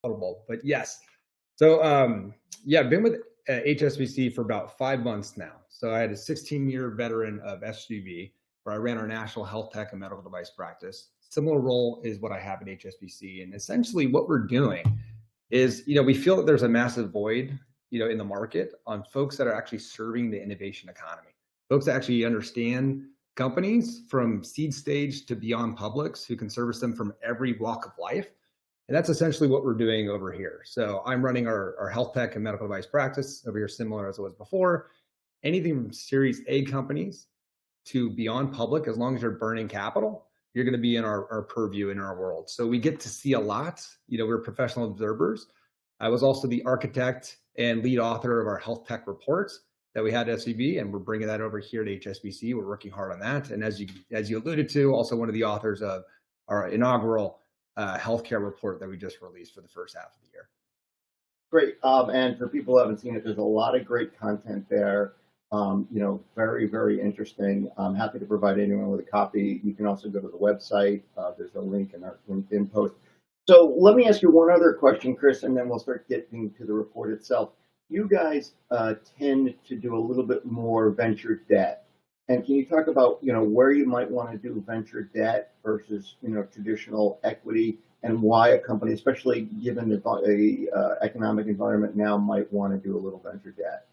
Audible, but yes. So yeah, I've been with HSBC for about 5 months now. So I had a 16-year veteran of SGV where I ran our national health tech and medical device practice. Similar role is what I have at HSBC. And essentially what we're doing is, we feel that there's a massive void, in the market on folks that are actually serving the innovation economy. Folks that actually understand companies from seed stage to beyond publics who can service them from every walk of life. And that's essentially what we're doing over here. So I'm running our health tech and medical device practice over here, similar as it was before. Anything from Series A companies to beyond public, as long as you're burning capital, you're going to be in our purview in our world. So we get to see a lot. We're professional observers. I was also the architect and lead author of our health tech reports that we had at SVB, and we're bringing that over here to HSBC. We're working hard on that. And as you alluded to, also one of the authors of our inaugural healthcare report that we just released for the first half of the year. Great. And for people who haven't seen it, there's a lot of great content there. Very, very interesting. I'm happy to provide anyone with a copy. You can also go to the website. There's a link in our LinkedIn post. So let me ask you one other question, Chris, and then we'll start getting to the report itself. You guys tend to do a little bit more venture debt. And can you talk about, where you might want to do venture debt versus, traditional equity, and why a company, especially given the economic environment now, might want to do a little venture debt?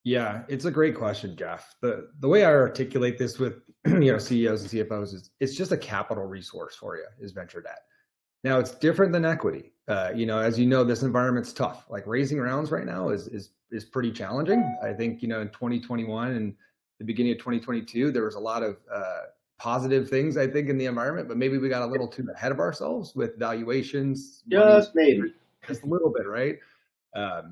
Yeah, it's a great question, Jeff. The way I articulate this with CEOs and CFOs is it's just a capital resource for you is venture debt. Now it's different than equity. As you know, this environment's tough. Like raising rounds right now is pretty challenging. I think in 2021 and the beginning of 2022, there was a lot of positive things, I think, in the environment, but maybe we got a little too ahead of ourselves with valuations. Just maybe. Just a little bit, right?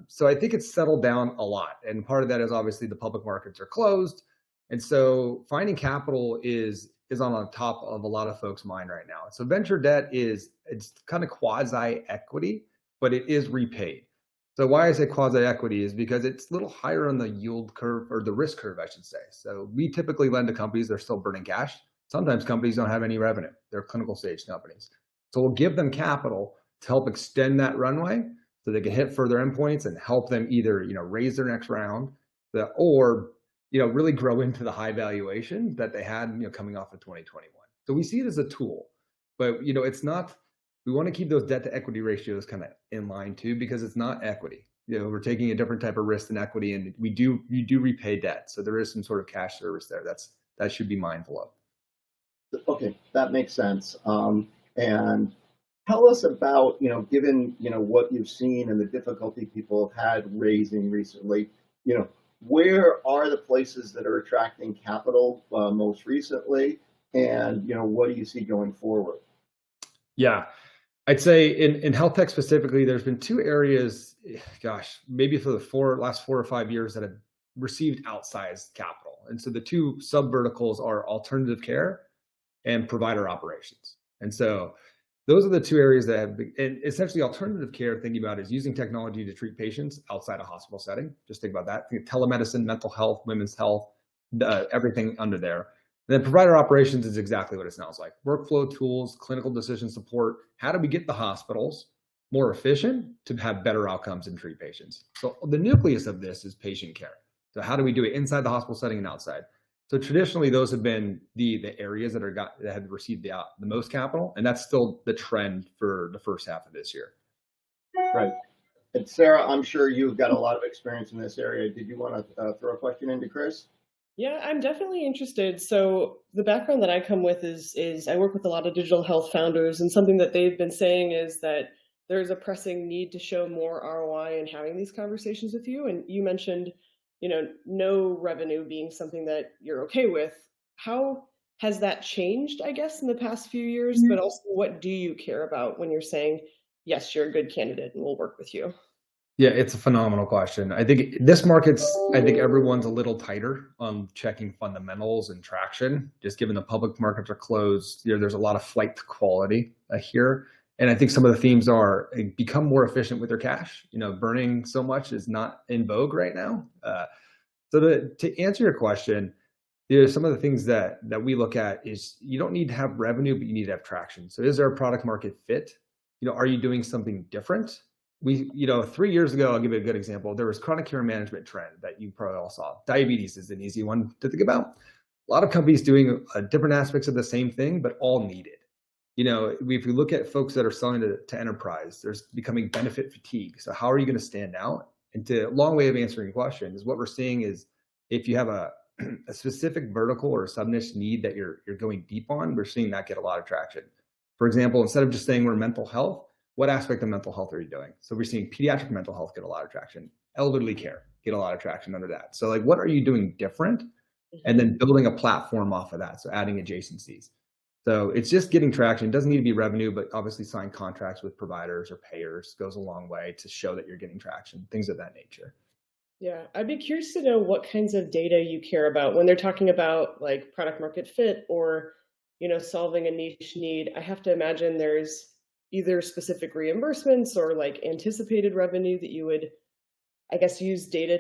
So I think it's settled down a lot. And part of that is obviously the public markets are closed. And so finding capital is on top of a lot of folks' mind right now. So venture debt it's kind of quasi equity, but it is repaid. So why I say quasi equity is because it's a little higher on the yield curve, or the risk curve, I should say. So we typically lend to companies that are still burning cash. Sometimes companies don't have any revenue. They're clinical stage companies. So we'll give them capital to help extend that runway so they can hit further endpoints and help them either, raise their next round, or, really grow into the high valuation that they had, coming off of 2021. So we see it as a tool, but, it's not, we want to keep those debt to equity ratios kind of in line too, because it's not equity. We're taking a different type of risk than equity, and we do repay debt. So there is some sort of cash service there that should be mindful of. Okay, that makes sense. And tell us about, given, what you've seen and the difficulty people have had raising recently, where are the places that are attracting capital most recently? And, what do you see going forward? Yeah, I'd say in health tech specifically, there's been two areas, maybe for the last 4 or 5 years that have received outsized capital. And so the two sub verticals are alternative care and provider operations. And so those are the two areas that have been, and essentially alternative care, thinking about is using technology to treat patients outside a hospital setting. Just think about that. Think of telemedicine, mental health, women's health, everything under there. And then provider operations is exactly what it sounds like. Workflow tools, clinical decision support. How do we get the hospitals more efficient to have better outcomes and treat patients? So the nucleus of this is patient care. So how do we do it inside the hospital setting and outside? So traditionally, those have been the areas that have received the most capital, and that's still the trend for the first half of this year. Right. And Sarah, I'm sure you've got a lot of experience in this area. Did you want to throw a question into Chris? Yeah, I'm definitely interested. So the background that I come with is I work with a lot of digital health founders, and something that they've been saying is that there's a pressing need to show more ROI in having these conversations with you. And you mentioned no revenue being something that you're okay with. How has that changed, I guess, in the past few years? But also, what do you care about when you're saying, yes, you're a good candidate and we'll work with you? Yeah, it's a phenomenal question. I think everyone's a little tighter on checking fundamentals and traction, just given the public markets are closed. There's a lot of flight to quality here. And I think some of the themes are become more efficient with their cash. Burning so much is not in vogue right now. So to answer your question, some of the things that we look at is you don't need to have revenue, but you need to have traction. So is there a product market fit? are you doing something different? 3 years ago, I'll give you a good example. There was chronic care management trend that you probably all saw. Diabetes is an easy one to think about. A lot of companies doing different aspects of the same thing, but all needed. If you look at folks that are selling to enterprise, there's becoming benefit fatigue. So how are you going to stand out? And to a long way of answering your question is what we're seeing is if you have a specific vertical or a sub-niche need that you're going deep on, we're seeing that get a lot of traction. For example, instead of just saying we're mental health, what aspect of mental health are you doing? So we're seeing pediatric mental health get a lot of traction, elderly care get a lot of traction under that. So like, what are you doing different? And then building a platform off of that. So adding adjacencies. So it's just getting traction. It doesn't need to be revenue, but obviously sign contracts with providers or payers goes a long way to show that you're getting traction, things of that nature. Yeah, I'd be curious to know what kinds of data you care about when they're talking about like product market fit or, solving a niche need. I have to imagine there's either specific reimbursements or like anticipated revenue that you would, I guess, use data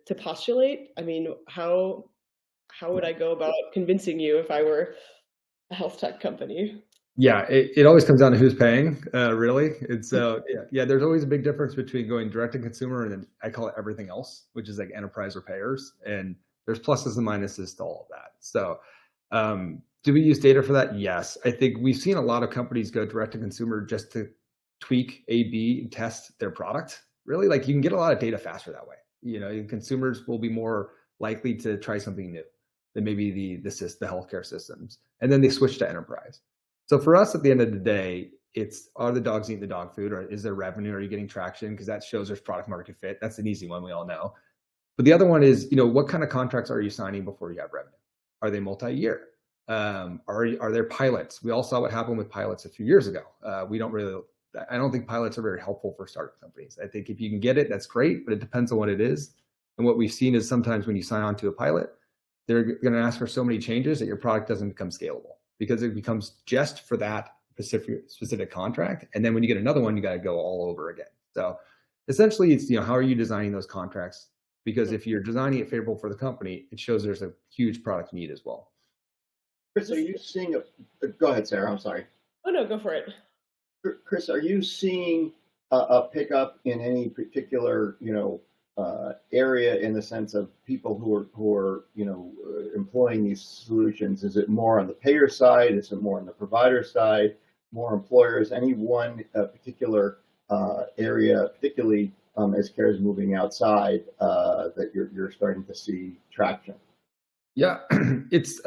to postulate. I mean, how would I go about convincing you if I were a health tech company? Yeah, it always comes down to who's paying, really. It's there's always a big difference between going direct to consumer and then I call it everything else, which is like enterprise or payers. And there's pluses and minuses to all of that. So do we use data for that? Yes. I think we've seen a lot of companies go direct to consumer just to tweak A/B and test their product. Really, like you can get a lot of data faster that way. Consumers will be more likely to try something new than maybe the healthcare systems. And then they switch to enterprise. So for us, at the end of the day, are the dogs eating the dog food, or is there revenue? Are you getting traction? Because that shows there's product market fit. That's an easy one, we all know. But the other one is, what kind of contracts are you signing before you have revenue? Are they multi-year? Are there pilots? We all saw what happened with pilots a few years ago. I don't think pilots are very helpful for startup companies. I think if you can get it, that's great, but it depends on what it is. And what we've seen is sometimes when you sign on to a pilot, they're going to ask for so many changes that your product doesn't become scalable because it becomes just for that specific contract. And then when you get another one, you got to go all over again. So essentially it's, how are you designing those contracts? Because if you're designing it favorable for the company, it shows there's a huge product need as well. Chris, are you seeing go ahead, Sarah, I'm sorry. Oh no, go for it. Chris, are you seeing a pickup in any particular, area in the sense of people who are employing these solutions? Is it more on the payer side? Is it more on the provider side? More employers? Any one particular area, particularly as care is moving outside, that you're starting to see traction? Yeah, it's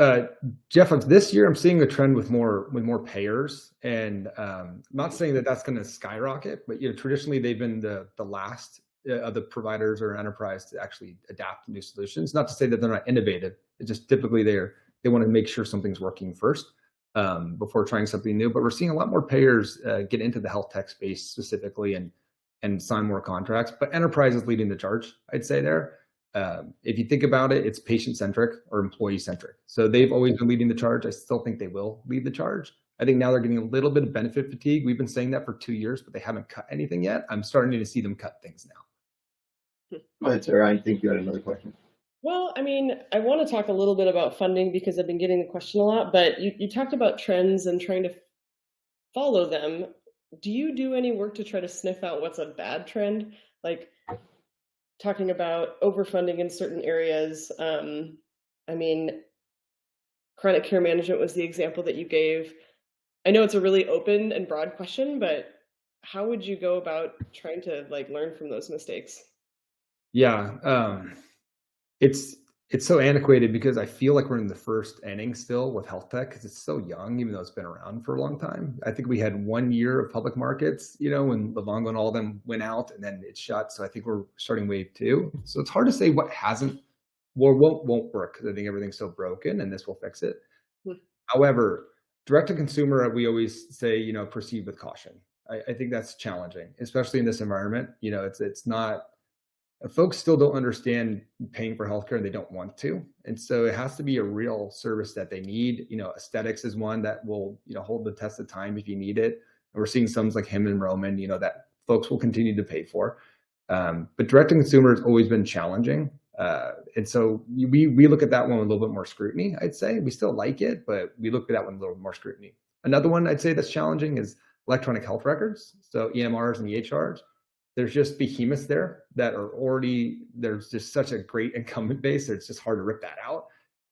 Jeff. This year, I'm seeing a trend with more payers, and I'm not saying that that's going to skyrocket, but traditionally they've been the last of the providers or enterprise to actually adapt new solutions. Not to say that they're not innovative. It's just typically they want to make sure something's working first before trying something new. But we're seeing a lot more payers get into the health tech space specifically and sign more contracts. But enterprise is leading the charge, I'd say there. If you think about it, it's patient-centric or employee-centric. So they've always been leading the charge. I still think they will lead the charge. I think now they're getting a little bit of benefit fatigue. We've been saying that for 2 years, but they haven't cut anything yet. I'm starting to see them cut things now. Go ahead, Sarah. I think you had another question. Well, I mean, I want to talk a little bit about funding because I've been getting the question a lot, but you talked about trends and trying to follow them. Do you do any work to try to sniff out what's a bad trend? Like talking about overfunding in certain areas. I mean, chronic care management was the example that you gave. I know it's a really open and broad question, but how would you go about trying to learn from those mistakes? Yeah, it's so antiquated because I feel like we're in the first inning still with health tech because it's so young, even though it's been around for a long time. I think we had 1 year of public markets, when Livongo and all of them went out and then it shut. So I think we're starting wave 2. So it's hard to say what hasn't or won't work because I think everything's so broken and this will fix it. However, direct to consumer, we always say, proceed with caution. I think that's challenging, especially in this environment. It's not. Folks still don't understand paying for healthcare and they don't want to. And so it has to be a real service that they need. Aesthetics is one that will, hold the test of time if you need it. And we're seeing some like Him and Roman, that folks will continue to pay for. But direct to consumer has always been challenging. And so we look at that one with a little bit more scrutiny, I'd say. We still like it, but we look at that one with a little more scrutiny. Another one I'd say that's challenging is electronic health records, so EMRs and EHRs. There's just behemoths there that are already, there's just such a great incumbent base that it's just hard to rip that out.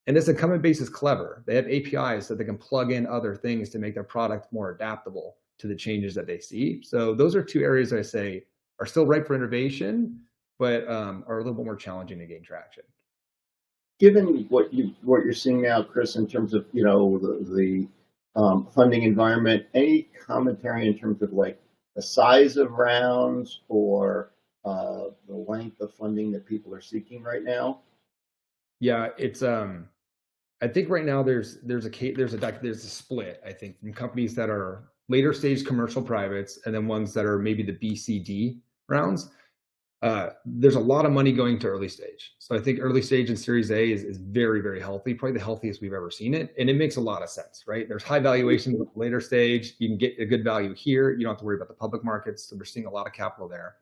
And this incumbent base is clever. They have APIs that they can plug in other things to make their product more adaptable to the changes that they see. So those are two areas I say are still ripe for innovation, but are a little bit more challenging to gain traction. Given what you're seeing now, Chris, in terms of the funding environment, any commentary in terms of like the size of rounds or the length of funding that people are seeking right now? Yeah, it's I think right now there's a split, I think, from companies that are later stage commercial privates and then ones that are maybe the BCD rounds. There's a lot of money going to early stage. So I think early stage and Series A is very, very healthy, probably the healthiest we've ever seen it. And it makes a lot of sense, right? There's high valuations with later stage. You can get a good value here. You don't have to worry about the public markets. So we're seeing a lot of capital there.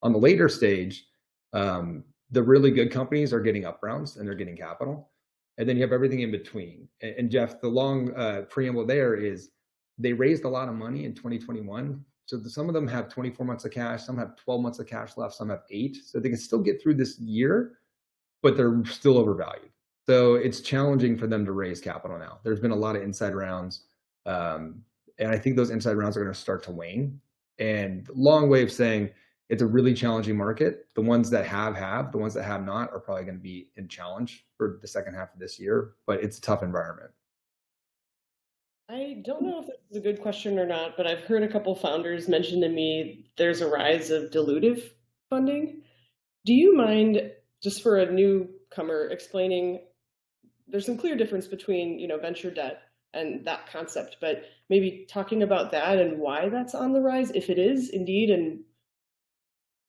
On the later stage, the really good companies are getting up rounds and they're getting capital. And then you have everything in between. And Jeff, the long preamble there is they raised a lot of money in 2021. So some of them have 24 months of cash, some have 12 months of cash left, some have 8. So they can still get through this year, but they're still overvalued. So it's challenging for them to raise capital now. There's been a lot of inside rounds. And I think those inside rounds are going to start to wane. And long way of saying it's a really challenging market. The ones that have, the ones that have not are probably going to be in challenge for the second half of this year, but it's a tough environment. I don't know if this is a good question or not, but I've heard a couple founders mention to me there's a rise of dilutive funding. Do you mind, just for a newcomer, explaining there's some clear difference between venture debt and that concept, but maybe talking about that and why that's on the rise, if it is indeed, and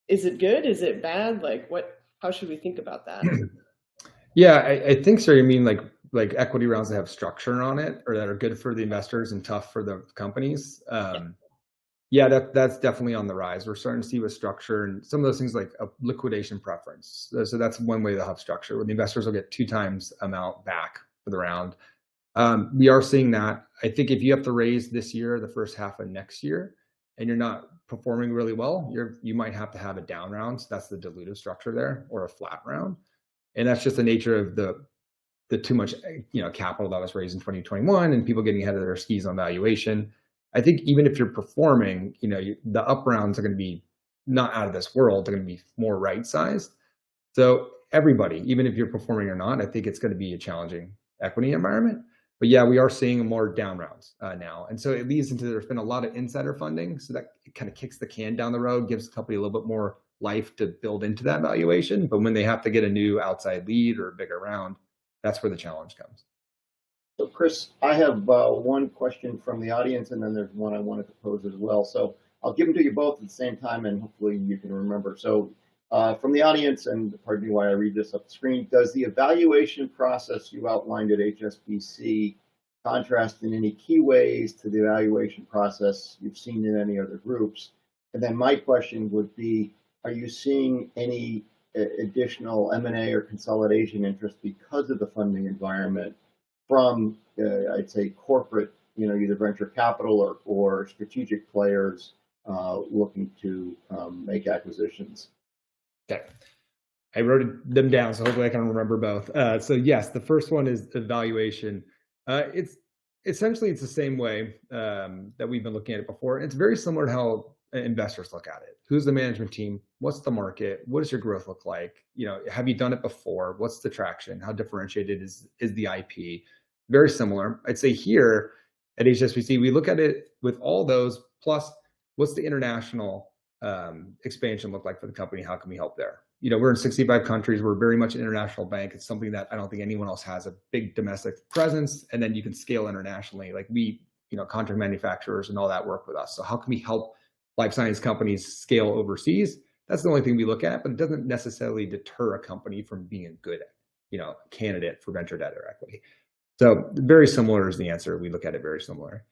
is it good? Is it bad? Like how should we think about that? Yeah, I think so. You mean like equity rounds that have structure on it or that are good for the investors and tough for the companies. Yeah, that's definitely on the rise. We're starting to see with structure and some of those things like a liquidation preference. So that's one way they'll have structure where the investors will get 2 times amount back for the round. We are seeing that. I think if you have to raise this year, the first half of next year, and you're not performing really well, you might have to have a down round. So that's the dilutive structure there, or a flat round. And that's just the nature of the too much capital that was raised in 2021 and people getting ahead of their skis on valuation. I think even if you're performing, the up rounds are going to be not out of this world. They're going to be more right sized. So everybody, even if you're performing or not, I think it's going to be a challenging equity environment. But yeah, we are seeing more down rounds now. And so it leads into, there's been a lot of insider funding. So that kind of kicks the can down the road, gives the company a little bit more life to build into that valuation. But when they have to get a new outside lead or a bigger round, that's where the challenge comes. So Chris, I have one question from the audience, and then there's one I wanted to pose as well. So I'll give them to you both at the same time, and hopefully you can remember. So from the audience, and pardon me while I read this up the screen, does the evaluation process you outlined at HSBC contrast in any key ways to the evaluation process you've seen in any other groups? And then my question would be, are you seeing any additional M&A or consolidation interest because of the funding environment from, I'd say, corporate, either venture capital or strategic players looking to make acquisitions? Okay. I wrote them down, so hopefully I can remember both. So yes, the first one is evaluation. It's essentially the same way that we've been looking at it before. It's very similar to how investors look at it. Who's the management team? What's the market? What does your growth look like? Have you done it before? What's the traction? How differentiated is the IP? Very similar. I'd say here at HSBC, we look at it with all those, plus what's the international expansion look like for the company? How can we help there? We're in 65 countries. We're very much an international bank. It's something that I don't think anyone else has, a big domestic presence. And then you can scale internationally. Like we, contract manufacturers and all that work with us. So how can we help life science companies scale overseas? That's the only thing we look at, but it doesn't necessarily deter a company from being a good, candidate for venture debt or equity. So very similar is the answer. We look at it very similar.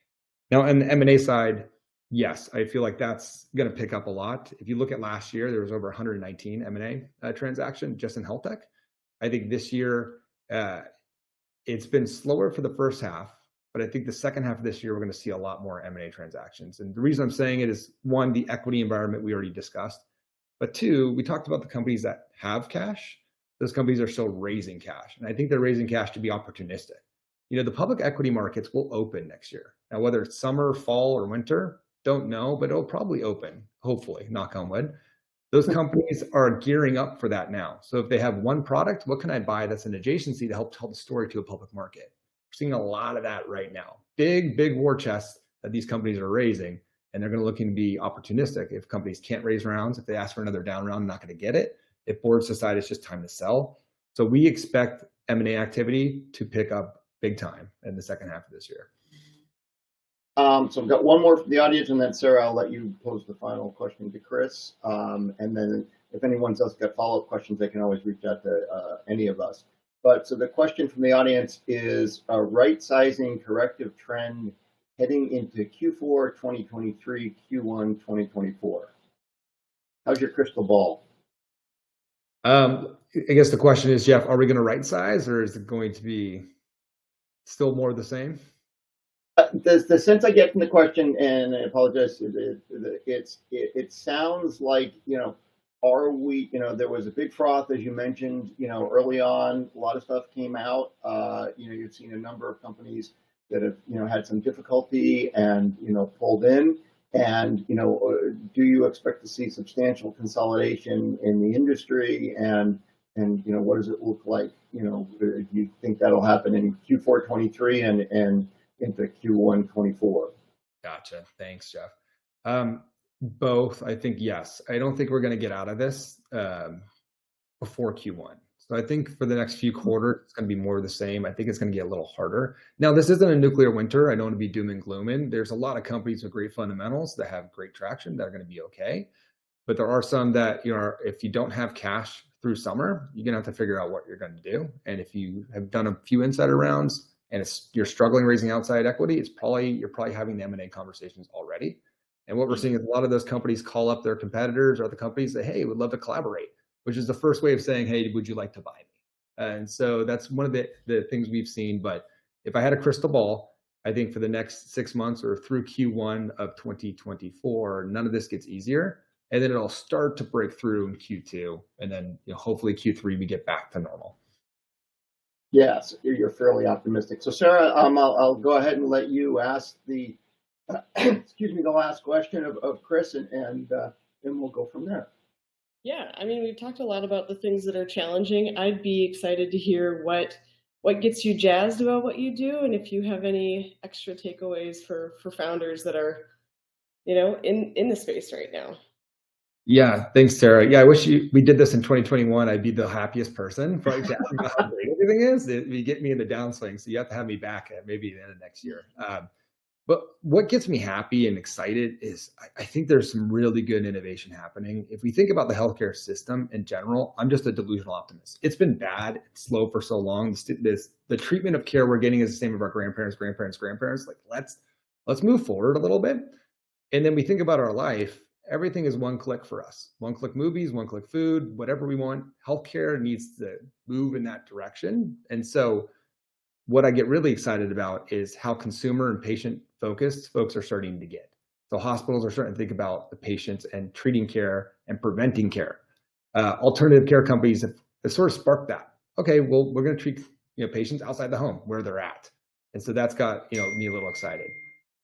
Now, on the M&A side, yes, I feel like that's going to pick up a lot. If you look at last year, there was over 119 M&A transaction just in Healthtech. I think this year, it's been slower for the first half, but I think the second half of this year, we're going to see a lot more M&A transactions. And the reason I'm saying it is, one, the equity environment we already discussed, but two, we talked about the companies that have cash. Those companies are still raising cash. And I think they're raising cash to be opportunistic. The public equity markets will open next year. Now, whether it's summer, fall, or winter, don't know, but it'll probably open, hopefully, knock on wood. Those companies are gearing up for that now. So if they have one product, what can I buy that's an adjacency to help tell the story to a public market? We're seeing a lot of that right now. Big war chests that these companies are raising, and they're going to look to be opportunistic. If companies can't raise rounds, if they ask for another down round, I'm not going to get it. If boards decide it's just time to sell. So we expect M&A activity to pick up big time in the second half of this year. So I've got one more from the audience, and then Sarah, I'll let you pose the final question to Chris. And then if anyone else got follow-up questions, they can always reach out to any of us. But so the question from the audience is a right-sizing corrective trend heading into Q4 2023, Q1 2024. How's your crystal ball? I guess the question is, Jeff, are we going to right size, or is it going to be still more of the same? The sense I get from the question, and I apologize, it sounds like, are we, there was a big froth, as you mentioned, early on, a lot of stuff came out. You've seen a number of companies that have, had some difficulty and, pulled in. And, do you expect to see substantial consolidation in the industry? And what does it look like? Do you think that'll happen in Q4 23 and into Q1 24? Gotcha. Thanks, Jeff. Both, I think, yes. I don't think we're going to get out of this before Q1. So I think for the next few quarters, it's going to be more of the same. I think it's going to get a little harder. Now, this isn't a nuclear winter. I don't want to be doom and glooming. There's a lot of companies with great fundamentals that have great traction that are going to be okay. But there are some that, if you don't have cash through summer, you're going to have to figure out what you're going to do. And if you have done a few insider rounds and you're struggling raising outside equity, you're probably having the M&A conversations already. And what we're seeing is a lot of those companies call up their competitors or the companies that, hey, we'd love to collaborate, which is the first way of saying, hey, would you like to buy me? And so that's one of the things we've seen. But if I had a crystal ball, I think for the next 6 months or through Q1 of 2024, none of this gets easier. And then it'll start to break through in Q2. And then hopefully Q3, we get back to normal. Yes, you're fairly optimistic. So Sarah, I'll go ahead and let you ask the last question of Chris, and then we'll go from there. Yeah, I mean, we've talked a lot about the things that are challenging. I'd be excited to hear what gets you jazzed about what you do, and if you have any extra takeaways for founders that are, in the space right now. Yeah, thanks, Sarah. Yeah, I wish we did this in 2021. I'd be the happiest person, probably chatting about how great everything is. You get me in the downswing, so you have to have me back at maybe the end of next year. But what gets me happy and excited is I think there's some really good innovation happening. If we think about the healthcare system in general, I'm just a delusional optimist. It's been bad, it's slow for so long. The treatment of care we're getting is the same of our grandparents. Like, let's move forward a little bit. And then we think about our life. Everything is one click for us. One click movies, one click food, whatever we want. Healthcare needs to move in that direction. And so what I get really excited about is how consumer and patient focused folks are starting to get. So hospitals are starting to think about the patients and treating care and preventing care. Alternative care companies have sort of sparked that. Okay, well, we're going to treat patients outside the home where they're at. And so that's got me a little excited.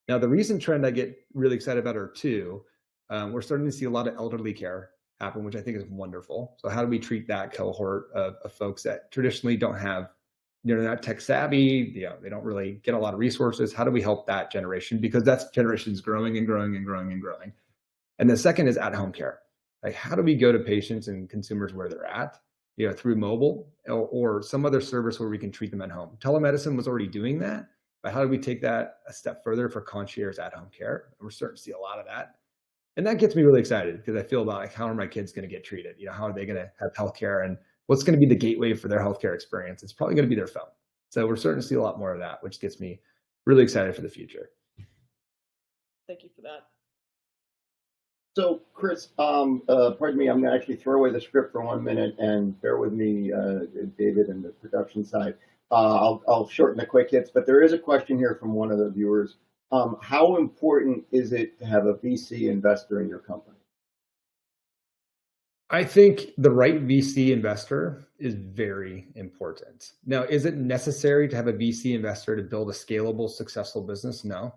Now, the recent trend I get really excited about are two. We're starting to see a lot of elderly care happen, which I think is wonderful. So how do we treat that cohort of folks that traditionally don't have, they're not tech savvy, they don't really get a lot of resources? How do we help that generation? Because that generation is growing and growing and growing and growing. And the second is at-home care. Like, how do we go to patients and consumers where they're at, through mobile or some other service where we can treat them at home? Telemedicine was already doing that, but how do we take that a step further for concierge at-home care? And we're starting to see a lot of that. And that gets me really excited because I feel about how are my kids going to get treated? How are they going to have healthcare, and what's going to be the gateway for their healthcare experience? It's probably going to be their phone. So we're starting to see a lot more of that, which gets me really excited for the future. Thank you for that. So Chris, pardon me, I'm going to actually throw away the script for 1 minute and bear with me, David, and the production side. I'll shorten the quick hits, but there is a question here from one of the viewers. How important is it to have a VC investor in your company? I think the right VC investor is very important. Now, is it necessary to have a VC investor to build a scalable, successful business? No.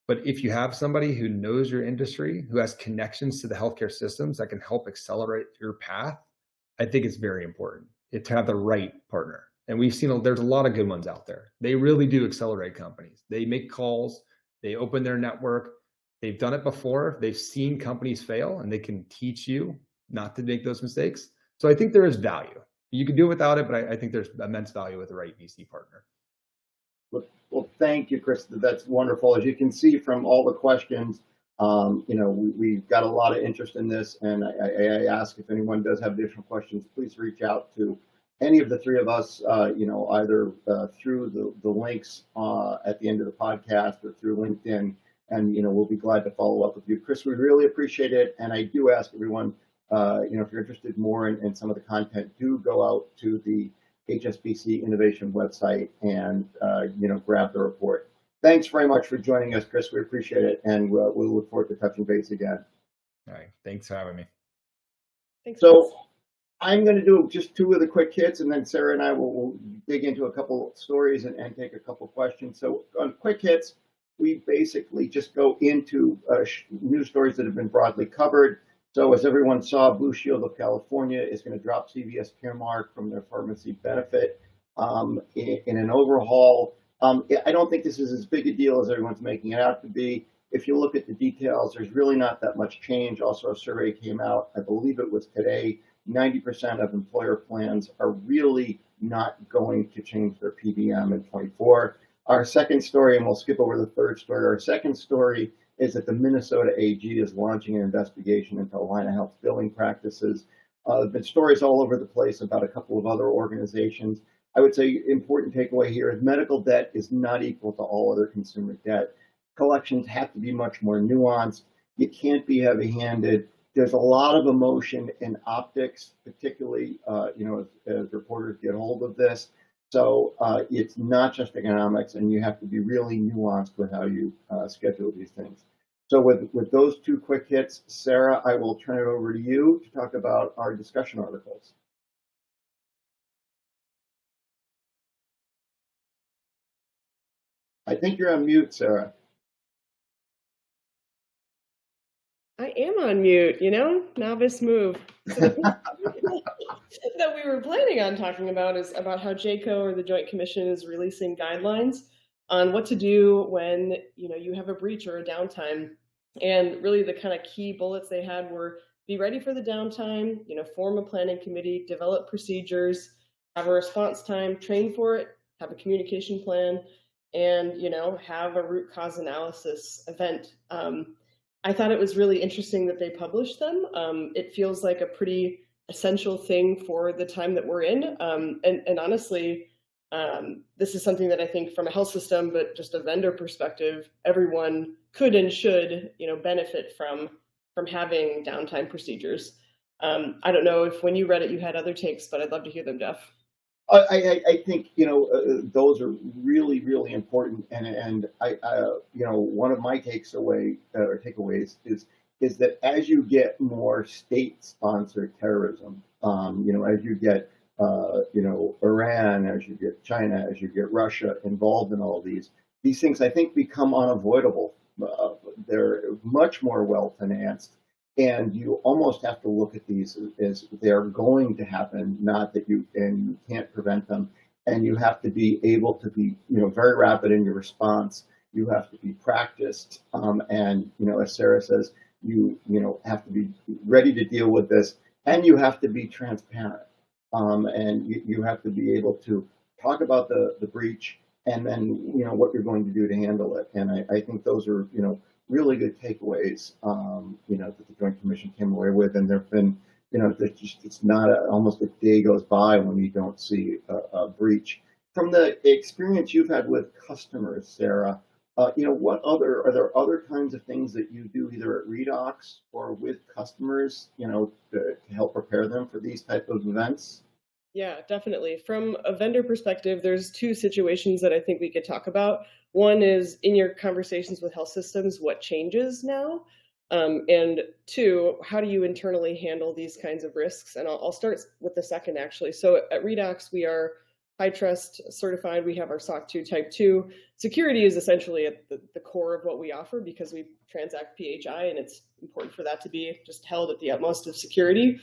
But if you have somebody who knows your industry, who has connections to the healthcare systems that can help accelerate your path, I think it's very important to have the right partner. And we've seen there's a lot of good ones out there. They really do accelerate companies. They make calls, they open their network. They've done it before. They've seen companies fail, and they can teach you not to make those mistakes. So I think there is value. You can do it without it, but I think there's immense value with the right VC partner. Well, thank you, Chris. That's wonderful. As you can see from all the questions, we've got a lot of interest in this, and I ask if anyone does have additional questions, please reach out to any of the three of us, either through the links at the end of the podcast or through LinkedIn, and we'll be glad to follow up with you. Chris, we really appreciate it, and I do ask everyone, if you're interested more in some of the content, do go out to the HSBC Innovation website and grab the report. Thanks very much for joining us, Chris. We appreciate it, and we'll look forward to touching base again. All right, thanks for having me. Thanks. So I'm going to do just two of the quick hits, and then Sarah and I will dig into a couple stories and take a couple questions. So on quick hits, we basically just go into news stories that have been broadly covered. So as everyone saw, Blue Shield of California is going to drop CVS Caremark from their pharmacy benefit in an overhaul. I don't think this is as big a deal as everyone's making it out to be. If you look at the details, there's really not that much change. Also, a survey came out, I believe it was today, 90% of employer plans are really not going to change their PBM in 24. Our second story, and we'll skip over the third story, our second story is that the Minnesota AG is launching an investigation into Allina Health billing practices. There have been stories all over the place about a couple of other organizations. I would say important takeaway here is medical debt is not equal to all other consumer debt. Collections have to be much more nuanced. You can't be heavy-handed. There's a lot of emotion in optics, particularly as reporters get hold of this. So it's not just economics, and you have to be really nuanced with how you schedule these things. So with those two quick hits, Sarah, I will turn it over to you to talk about our discussion articles. I think you're on mute, Sarah. I am on mute, novice move. That we were planning on talking about is about how JCO, or the Joint Commission, is releasing guidelines on what to do when you have a breach or a downtime. And really the kind of key bullets they had were be ready for the downtime, form a planning committee, develop procedures, have a response time, train for it, have a communication plan, and have a root cause analysis event. I thought it was really interesting that they published them. It feels like a pretty essential thing for the time that we're in. And honestly, this is something that I think from a health system, but just a vendor perspective, everyone could and should, benefit from having downtime procedures. I don't know if when you read it, you had other takes, but I'd love to hear them, Jeff. I think those are really, really important, and I one of my takeaways is that as you get more state-sponsored terrorism, as you get Iran, as you get China, as you get Russia involved in all these things, I think become unavoidable. They're much more well financed. And you almost have to look at these as they're going to happen, not that you can't prevent them. And you have to be able to be, very rapid in your response. You have to be practiced. And, as Sarah says, you have to be ready to deal with this, and you have to be transparent. And you have to be able to talk about the breach and then, what you're going to do to handle it. And I think those are, really good takeaways, that the Joint Commission came away with. And there've been, it's not almost a day goes by when you don't see a breach. From the experience you've had with customers, Sarah, are there other kinds of things that you do either at Redox or with customers, to help prepare them for these type of events? Yeah, definitely. From a vendor perspective, there's two situations that I think we could talk about. One is in your conversations with health systems, what changes now? And two, how do you internally handle these kinds of risks? And I'll start with the second, actually. So at Redox, we are high trust certified. We have our SOC 2 Type 2. Security is essentially at the core of what we offer because we transact PHI, and it's important for that to be just held at the utmost of security.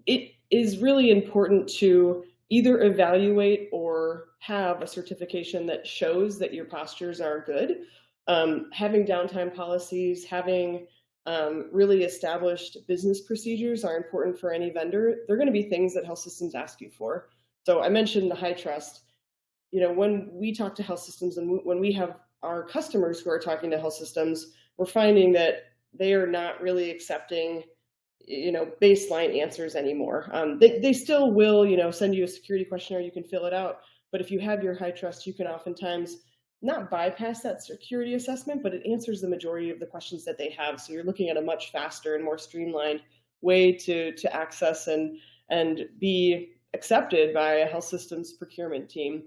It is really important to either evaluate or have a certification that shows that your postures are good. Having downtime policies, having really established business procedures are important for any vendor. They're going to be things that health systems ask you for. So I mentioned the high trust. You know, when we talk to health systems and when we have our customers who are talking to health systems, we're finding that they are not really accepting, you know, baseline answers anymore. They still will, you know, send you a security questionnaire, you can fill it out. But if you have your high trust, you can oftentimes not bypass that security assessment, but it answers the majority of the questions that they have. So you're looking at a much faster and more streamlined way to access and be accepted by a health systems procurement team.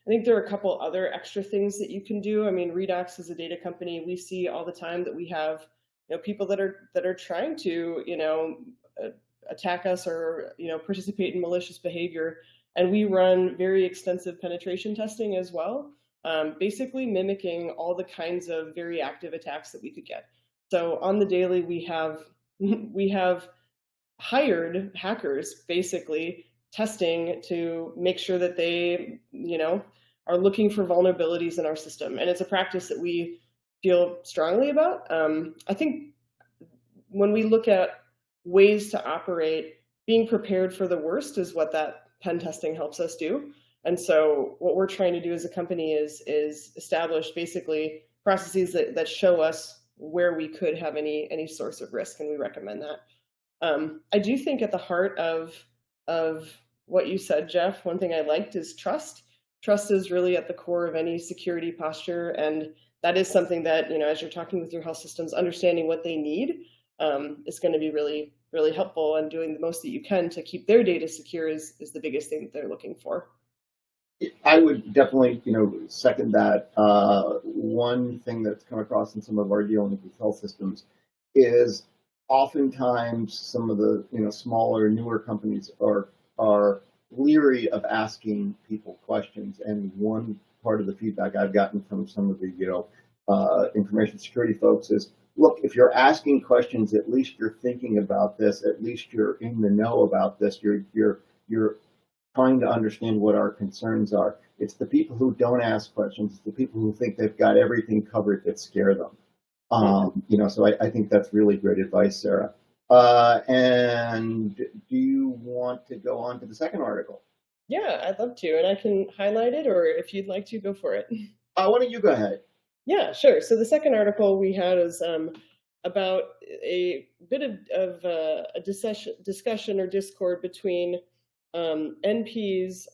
I think there are a couple other extra things that you can do. I mean, Redox is a data company. We see all the time that we have, you know, people that are trying to, you know, attack us or, you know, participate in malicious behavior, and we run very extensive penetration testing as well, basically mimicking all the kinds of very active attacks that we could get. So on the daily, we have hired hackers basically testing to make sure that they, you know, are looking for vulnerabilities in our system, and it's a practice that we feel strongly about. I think when we look at ways to operate, being prepared for the worst is what that pen testing helps us do. And so what we're trying to do as a company is establish basically processes that show us where we could have any source of risk, and we recommend that. I do think at the heart of what you said, Jeff, one thing I liked is trust. Trust is really at the core of any security posture, and that is something that, you know, as you're talking with your health systems, understanding what they need is going to be really, really helpful, and doing the most that you can to keep their data secure is the biggest thing that they're looking for. I would definitely, you know, second that. One thing that's come across in some of our dealings with health systems is oftentimes some of the, you know, smaller, newer companies are leery of asking people questions. And one part of the feedback I've gotten from some of the, you know, information security folks is, look, if you're asking questions, at least you're thinking about this. At least you're in the know about this. You're trying to understand what our concerns are. It's the people who don't ask questions, it's the people who think they've got everything covered that scare them. You know, so I think that's really great advice, Sarah. And do you want to go on to the second article? Yeah, I'd love to, and I can highlight it, or if you'd like to, go for it. Why don't you go ahead? Yeah, sure. So the second article we had is about a bit of a discussion or discord between NPs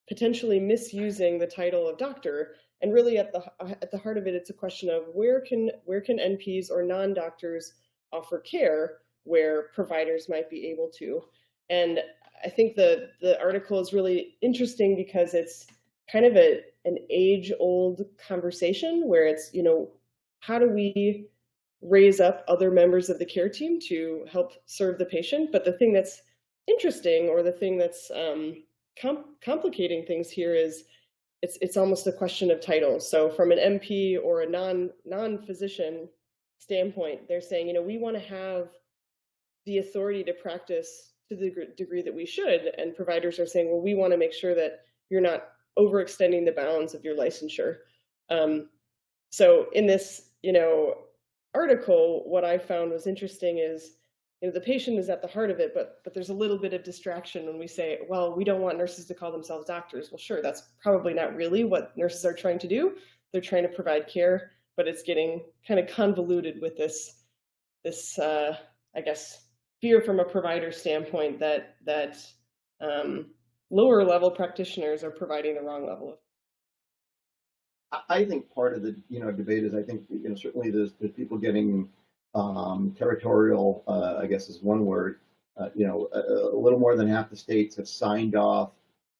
potentially misusing the title of doctor, and really at the heart of it, it's a question of where can NPs or non-doctors offer care where providers might be able to. And I think the article is really interesting because it's kind of an age-old conversation where it's, you know, how do we raise up other members of the care team to help serve the patient? But the thing that's interesting, or the thing that's complicating things here, is it's almost a question of title. So from an MP or a non-physician standpoint, they're saying, you know, we want to have the authority to practice to the degree that we should, and providers are saying, well, we want to make sure that you're not overextending the bounds of your licensure. So in this, you know, article, what I found was interesting is, you know, the patient is at the heart of it, but there's a little bit of distraction when we say, well, we don't want nurses to call themselves doctors. Well, sure, that's probably not really what nurses are trying to do. They're trying to provide care, but it's getting kind of convoluted with this I guess, fear from a provider standpoint that lower level practitioners are providing the wrong level of. I think part of the, you know, debate is, I think, you know, certainly there's people getting territorial, I guess is one word, a little more than half the states have signed off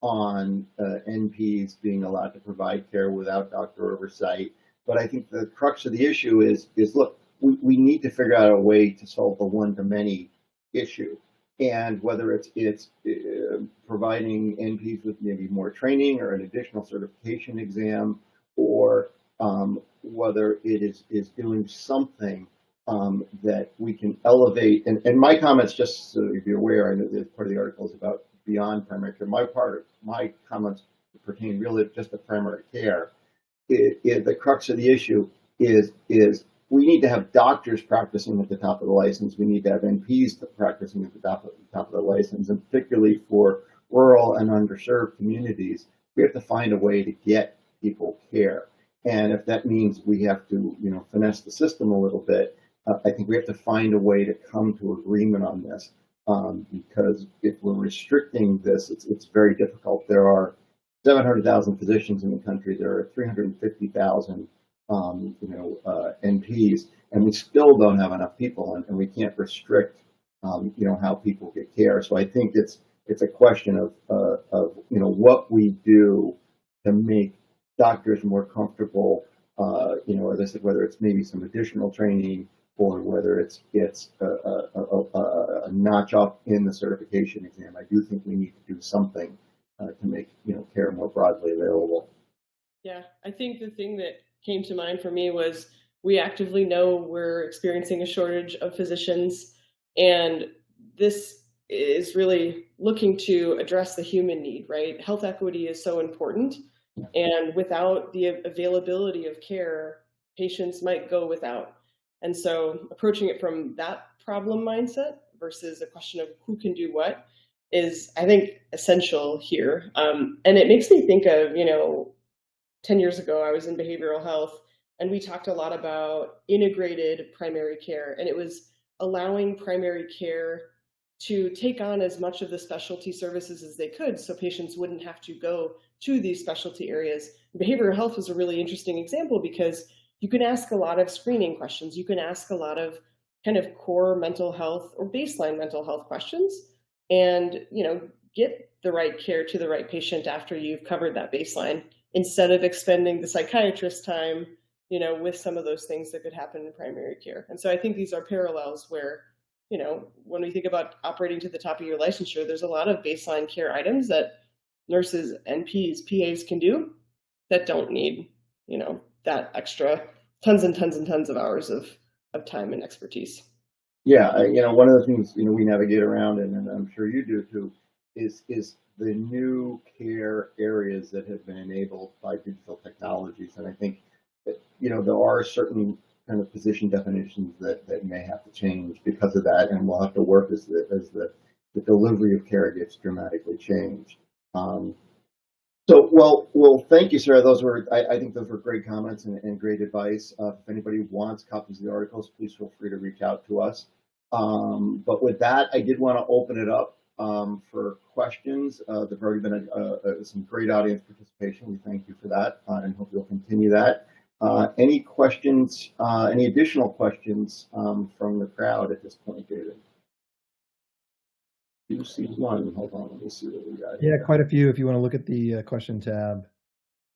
on NPs being allowed to provide care without doctor oversight. But I think the crux of the issue is look, we need to figure out a way to solve the one-to-many issue. And whether it's providing NPs with maybe more training or an additional certification exam, or whether it is doing something that we can elevate. And my comments, just so you're aware, I know that part of the article is about beyond primary care. My comments pertain really just to primary care. The crux of the issue is we need to have doctors practicing at the top of the license. We need to have NPs practicing at the top of the license, and particularly for rural and underserved communities, we have to find a way to get people care. And if that means we have to, finesse the system a little bit, I think we have to find a way to come to agreement on this. Because if we're restricting this, it's very difficult. There are 700,000 physicians in the country. There are 350,000 NPs, and we still don't have enough people, and we can't restrict, how people get care. So I think it's a question of what we do to make doctors more comfortable. As I said, whether it's maybe some additional training or whether it's a notch up in the certification exam. I do think we need to do something to make care more broadly available. Yeah, I think the thing that came to mind for me was we actively know we're experiencing a shortage of physicians, and this is really looking to address the human need, right? Health equity is so important, and without the availability of care, patients might go without. And so approaching it from that problem mindset versus a question of who can do what is, I think, essential here. And it makes me think of, 10 years ago, I was in behavioral health, and we talked a lot about integrated primary care, and it was allowing primary care to take on as much of the specialty services as they could so patients wouldn't have to go to these specialty areas. Behavioral health is a really interesting example because you can ask a lot of screening questions. You can ask a lot of kind of core mental health or baseline mental health questions and, get the right care to the right patient after you've covered that baseline, instead of expending the psychiatrist time, with some of those things that could happen in primary care. And so I think these are parallels where, when we think about operating to the top of your licensure, there's a lot of baseline care items that nurses, NPs, PAs can do that don't need, that extra tons and tons and tons of hours of time and expertise. Yeah, one of the things we navigate around, and I'm sure you do too, is the new care areas that have been enabled by digital technologies. And I think that there are certain kind of position definitions that may have to change because of that, and we'll have to work as the delivery of care gets dramatically changed. Well, thank you, Sarah. I think those were great comments and great advice. If anybody wants copies of the articles, please feel free to reach out to us. But with that, I did want to open it up for questions. There've already been some great audience participation. We thank you for that, and hope you'll continue that. Any questions, any additional questions from the crowd at this point, David? You see one. Hold on, let me see what we got here. Yeah, quite a few. If you want to look at the question tab,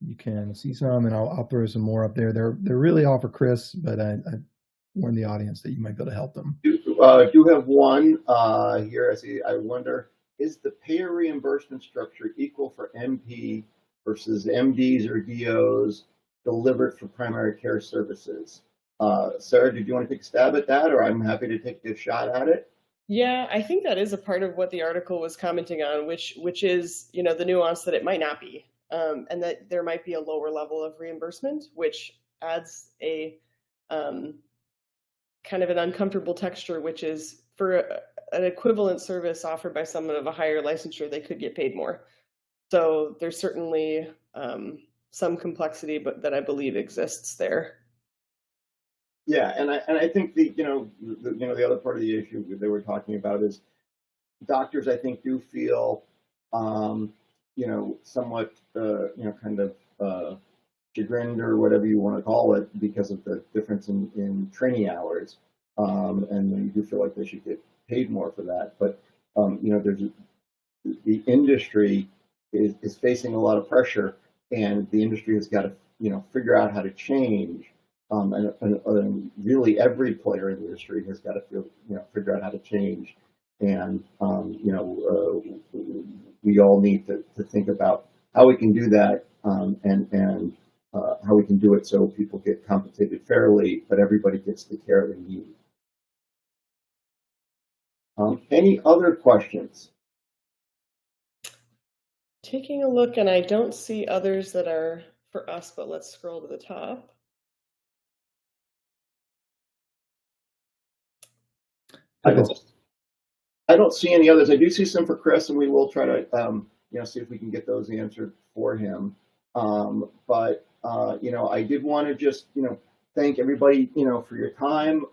you can see some, and I'll throw some more up there. They're really all for Chris, but I warn the audience that you might be able to help them. Do have one here. I wonder, is the payer reimbursement structure equal for MP versus MDs or DOs delivered for primary care services? Sarah, did you want to take a stab at that, or I'm happy to take a shot at it? Yeah, I think that is a part of what the article was commenting on, which is, the nuance that it might not be, and that there might be a lower level of reimbursement, which adds a kind of an uncomfortable texture, which is for an equivalent service offered by someone of a higher licensure, they could get paid more. So there's certainly some complexity, but that I believe exists there. Yeah, and I think the other part of the issue that we're talking about is doctors, I think, do feel somewhat kind of chagrined, or whatever you want to call it, because of the difference in training hours, and they do feel like they should get paid more for that. But the industry is facing a lot of pressure, and the industry has got to figure out how to change. And really every player in the industry has got to figure out how to change. And we all need to think about how we can do that, and how we can do it so people get compensated fairly, but everybody gets the care they need. Any other questions? Taking a look, and I don't see others that are for us, but let's scroll to the top. I don't see any others. I do see some for Chris, and we will try to see if we can get those answered for him. But I did want to just thank everybody for your time.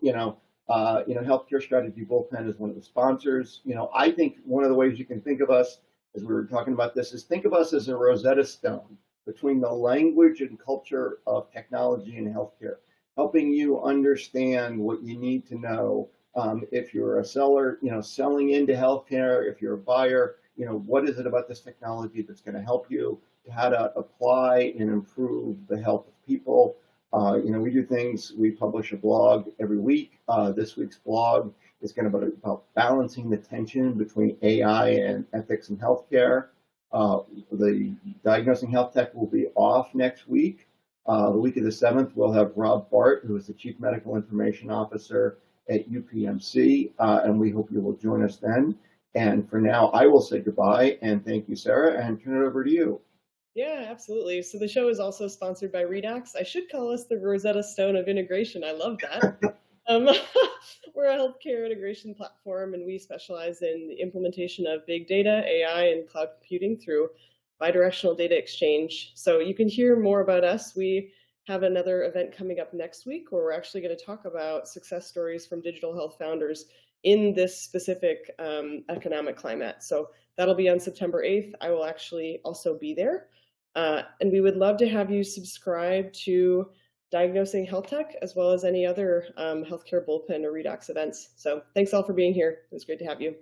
Healthcare Strategy Bullpen is one of the sponsors. I think one of the ways you can think of us, as we were talking about this, is think of us as a Rosetta Stone between the language and culture of technology and healthcare, helping you understand what you need to know. If you're a seller, selling into healthcare, if you're a buyer, what is it about this technology that's going to help you, how to apply and improve the health of people. We do things, we publish a blog every week. This week's blog is going to be about balancing the tension between AI and ethics in healthcare. The Diagnosing Healthtech will be off next week. The week of the 7th, we'll have Rob Bart, who is the Chief Medical Information Officer at UPMC, and we hope you will join us then. And for now, I will say goodbye, and thank you, Sarah, and turn it over to you. Yeah, absolutely. So the show is also sponsored by Redox. I should call us the Rosetta Stone of integration. I love that. We're a healthcare integration platform, and we specialize in the implementation of big data, AI, and cloud computing through bidirectional data exchange. So you can hear more about us. We have another event coming up next week where we're actually going to talk about success stories from digital health founders in this specific economic climate. So that'll be on September 8th. I will actually also be there. And we would love to have you subscribe to Diagnosing Healthtech, as well as any other healthcare bullpen or Redox events. So thanks all for being here. It was great to have you.